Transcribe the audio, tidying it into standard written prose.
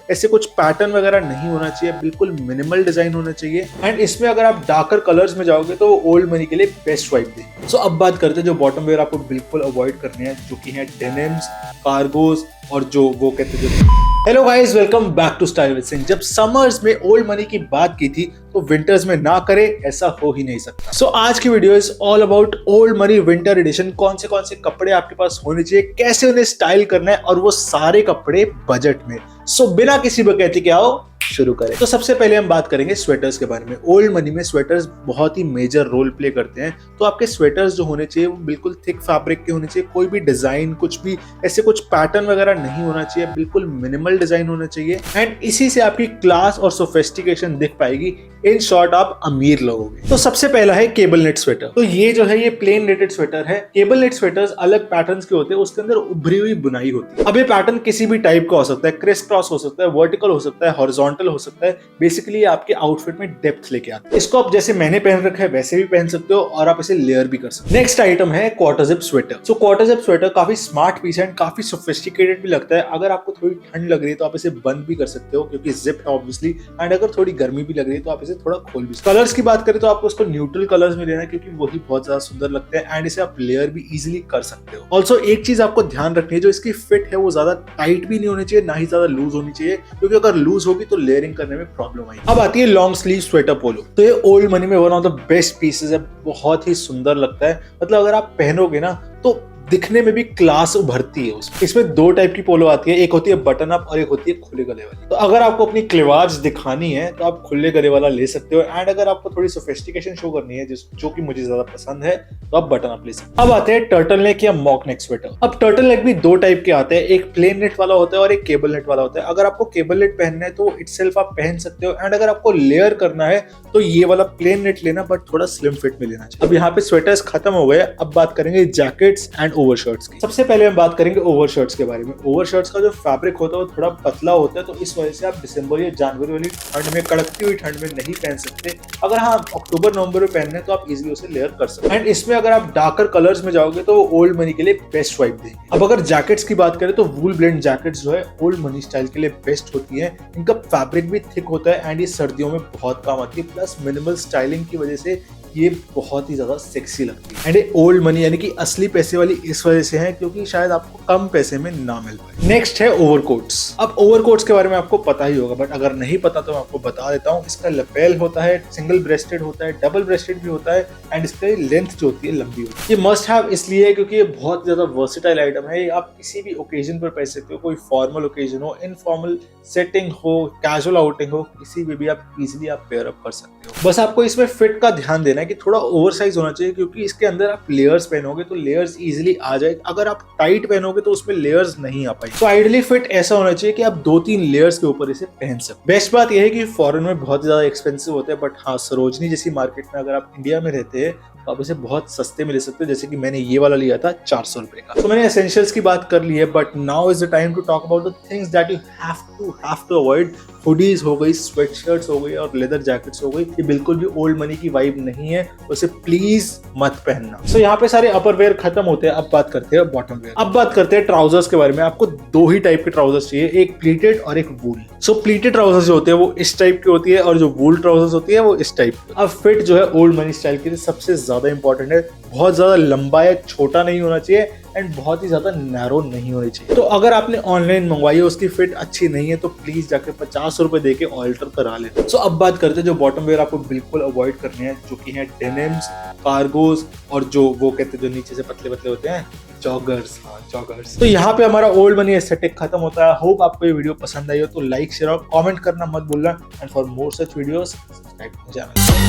ऐसे कुछ पैटर्न वगैरह नहीं होना चाहिए, बिल्कुल मिनिमल डिजाइन होना चाहिए। एंड इसमें अगर आप डार्कर कलर्स में जाओगे तो वो ओल्ड मनी के लिए बेस्ट वाइब देगी। सो अब बात करते हैं जो बॉटम वेयर आपको बिल्कुल अवॉइड करने हैं, जो कि है डेनिम्स, कार्गोज और जो वो कहते हैं। Hello guys, welcome back to style with Singh. जब समर्स में ओल्ड मनी की बात की थी तो विंटर्स में ना करे ऐसा हो ही नहीं सकता। सो आज की video is all about old money winter edition. कौन से कपड़े आपके पास होने चाहिए, कैसे उन्हें स्टाइल करना है, और वो सारे कपड़े बजट में। सो बिना किसी बकैती के आओ शुरू करें। तो सबसे पहले हम बात करेंगे स्वेटर्स के बारे में। ओल्ड मनी में स्वेटर्स बहुत ही मेजर रोल प्ले करते हैं। तो आपके स्वेटर्स जो होने चाहिए वो बिल्कुल थिक फैब्रिक के होने चाहिए। कोई भी डिजाइन, कुछ भी ऐसे कुछ पैटर्न वगैरह नहीं होना चाहिए, बिल्कुल मिनिमल डिजाइन होना चाहिए। एंड इसी से आपकी क्लास और सोफिस्टिकेशन दिख पाएगी। इन शॉर्ट आप अमीर लगोगे। तो सबसे पहला है केबल नेट स्वेटर। तो ये जो है ये प्लेन नेटेड स्वेटर है। केबल नेट स्वेटर्स अलग पैटर्न्स के होते हैं, उसके अंदर उभरी हुई बुनाई होती है। अब ये पैटर्न किसी भी टाइप का हो सकता है, क्रिस क्रॉस हो सकता है, वर्टिकल हो सकता है, हॉरिजॉन्टल हो सकता है। बेसिकली आपके आउटफिट में डेप्थ लेके आता है। इसको आप जैसे मैंने पहन रखा है वैसे भी पहन सकते हो, और आप इसे लेयर भी कर सकते हो। नेक्स्ट आइटम है quarter zip sweater. So quarter zip sweater काफी स्मार्ट पीस है, काफी सोफिस्टिकेटेड भी लगता है। अगर आपको थोड़ी ठंड लग रही है तो आप इसे बंद भी कर सकते हो क्योंकि जिप है ऑब्वियसली। एंड अगर थोड़ी गर्मी भी लग रही है तो आप इसे थोड़ा खोल भी। कलर्स की बात करें तो आपको इसको न्यूट्रल कलर्स में लेना है क्योंकि वही बहुत ज्यादा सुंदर लगते हैं। एंड इसे आप लेयर भी इजीली कर सकते हो। ऑल्सो एक चीज आपको ध्यान रखनी है, जो इसकी फिट है वो ज्यादा टाइट भी नहीं होनी चाहिए, ना ही ज्यादा लूज होनी चाहिए, क्योंकि अगर लूज होगी तो लेयरिंग करने में प्रॉब्लम आएगी। अब आती है लॉन्ग स्लीव स्वेटर पोलो। तो ये ओल्ड मनी में one of the best pieces है, बहुत ही सुंदर लगता है। मतलब अगर आप पहनोगे ना तो दिखने में भी क्लास उभरती है उसमें। इसमें दो टाइप की पोलो आती है, एक होती है बटन अप और एक होती है खुले गले वाली। तो अगर आपको अपनी क्लेवाज दिखानी है तो आप खुले गले वाला ले सकते हो। एंड अगर आपको थोड़ी सोफिस्टिकेशन शो करनी है, जो कि मुझे ज्यादा पसंद है, तो आप बटन अप ले सकते हो। अब आते हैं टर्टल नेक या मॉक नेक स्वेटर। अब टर्टल नेक भी दो टाइप के आते हैं, एक प्लेन नेट वाला होता है और एक केबल नेट वाला होता है। अगर आपको केबल नेट पहनना है तो इटसेल्फ आप पहन सकते हो। एंड अगर आपको लेयर करना है तो ये वाला प्लेन नेट लेना, बट थोड़ा स्लिम फिट में लेना चाहिए। अब यहाँ पे स्वेटर्स खत्म हो गए। अब बात करेंगे जैकेट्स एंड ओवरशर्ट्स की। सबसे पहले हम बात करेंगे ओवरशर्ट्स के बारे में। ओवरशर्ट्स का जो फैब्रिक होता है वो थोड़ा पतला होता है, तो इस वजह से आप दिसंबर या जनवरी वाली ठंड में, कड़कती हुई ठंड में नहीं पहन सकते। अगर हाँ अक्टूबर नवंबर में पहनने तो आप इजीली उसे लेयर कर सकते हैं। एंड इसमें अगर आप डार्कर कलर्स में जाओगे तो वो ओल्ड मनी के लिए बेस्ट वाइब देगी। अब अगर जैकेट्स की बात करें तो वूल ब्लेंड जैकेट्स जो है ओल्ड मनी स्टाइल के लिए बेस्ट होती है। इनका फैब्रिक भी थिक होता है एंड ये सर्दियों में बहुत काम आती है। प्लस मिनिमल स्टाइलिंग की वजह से ये बहुत ही ज्यादा सेक्सी लगती है। एंड ये ओल्ड मनी यानी कि असली पैसे वाली इस वजह से है क्योंकि शायद आपको कम पैसे में ना मिल पाए। नेक्स्ट है ओवरकोट्स। अब ओवरकोट्स के बारे में आपको पता ही होगा, बट अगर नहीं पता तो मैं आपको बता देता हूँ। इसका लपेल होता है, सिंगल ब्रेस्टेड होता है, डबल ब्रेस्टेड भी होता है। एंड इसकी लेंथ जो होती है लंबी होती है। ये मस्ट हैव इसलिए है क्योंकि ये बहुत ज्यादा वर्सेटाइल आइटम है। आप किसी भी ओकेजन पर पहन सकते हो, कोई फॉर्मल ओकेजन हो, इनफॉर्मल सेटिंग हो, कैजुअल आउटिंग हो, किसी में भी आप इजीली आप पेयर अप कर सकते हो। बस आपको इसमें फिट का ध्यान देना है कि थोड़ा ओवरसाइज होना चाहिए, क्योंकि इसके अंदर आप लेयर्स पहनोगे तो लेयर्स इजीली आ जाए। अगर आप टाइट पहनोगे तो उसमें लेयर्स नहीं आ पाए। तो आइडियली फिट ऐसा होना चाहिए कि आप 2-3 लेयर्स के ऊपर इसे पहन सको। बेस्ट बात यह है कि फॉरेन में बहुत ज्यादा एक्सपेंसिव होते हैं, बट हाँ सरोजनी जैसी मार्केट में अगर आप इंडिया में रहते हैं तो आप इसे बहुत सस्ते में ले सकते हो। जैसे कि मैंने ये वाला लिया था 400 रुपए का। तो मैंने एसेंशियल्स की बात कर ली है, but now is the time to talk about the things that you have to avoid. Hoodies हो गई, स्वेटशर्ट्स हो गई और लेदर जैकेट्स हो गई। ये बिल्कुल भी ओल्ड मनी की वाइब नहीं है, उसे प्लीज मत पहनना। सो यहाँ पे सारे अपर वेयर खत्म होते हैं। अब बात करते हैं बॉटम वेयर। अब बात करते हैं ट्राउजर्स के बारे में। आपको दो ही टाइप के ट्राउजर्स चाहिए, एक प्लीटेड और एक वूल। सो प्लीटेड ट्राउजर्स जो होते हैं वो इस टाइप की होती है और जो वूल ट्राउजर्स होती है वो इस टाइप की। अब फिट जो है ओल्ड मनी स्टाइल के लिए सबसे ज्यादा इंपॉर्टेंट है। बहुत ज्यादा लंबा या छोटा नहीं होना चाहिए एंड बहुत ही ज्यादा नैरो नहीं होनी चाहिए। तो अगर आपने ऑनलाइन मंगवाई है, उसकी फिट अच्छी नहीं है, तो प्लीज जाके 50 रुपए देके ऑल्टर करा लेते। सो अब बात करते हैं जो बॉटम वेयर आपको बिल्कुल अवॉइड करने हैं, जो कि है डेनिम्स, कार्गोज और जो वो कहते हैं जो नीचे से पतले पतले होते हैं, जॉगर्स। हाँ जॉगर्स। तो यहाँ पे हमारा ओल्ड मनी एस्थेटिक खत्म होता है। होप आपको ये वीडियो पसंद आई हो तो लाइक, शेयर और कमेंट करना मत भूलना। And for more such videos subscribe to the channel.